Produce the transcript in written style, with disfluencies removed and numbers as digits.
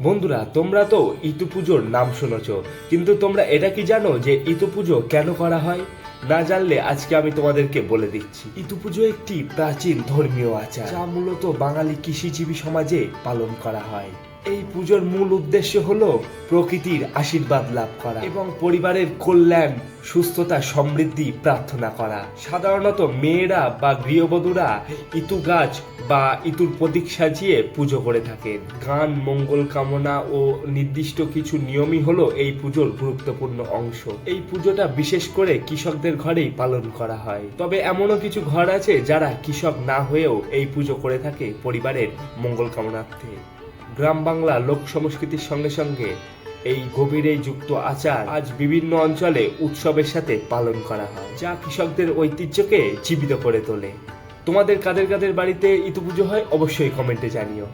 বন্ধুরা, তোমরা তো ইতু পুজোর নাম শুনেছ, কিন্তু তোমরা এটা কি জানো যে ইতু পুজো কেন করা হয়? না জানলে আজকে আমি তোমাদেরকে বলে দিচ্ছি। ইতু পুজো একটি প্রাচীন ধর্মীয় আচার, যা মূলত বাঙালি কৃষিজীবী সমাজে পালন করা হয়। এই পুজোর মূল উদ্দেশ্য হলো প্রকৃতির আশীর্বাদ লাভ করা এবং পরিবারের কল্যাণ, সুস্থতা, সমৃদ্ধি প্রার্থনা করা। সাধারণত মেয়েরা বা গৃহবধূরা ইতু গাছ বা ইতুর প্রতীক সাজিয়ে পুজো করে থাকেন। গান, মঙ্গল কামনা ও নির্দিষ্ট কিছু নিয়মই হলো এই পুজোর গুরুত্বপূর্ণ অংশ। এই পুজোটা বিশেষ করে কৃষকদের ঘরেই পালন করা হয়, তবে এমনও কিছু ঘর আছে যারা কৃষক না হয়েও এই পুজো করে থাকে পরিবারের মঙ্গল কামনার্থে। গ্রাম বাংলা লোক সংস্কৃতির সঙ্গে সঙ্গে এই গভীরে যুক্ত আচার আজ বিভিন্ন অঞ্চলে উৎসবের সাথে পালন করা হয়, যা কৃষকদের ঐতিহ্যকে জীবিত করে তোলে। তোমাদের কাদের কাদের বাড়িতে ইতু পুজো হয় অবশ্যই কমেন্টে জানিও।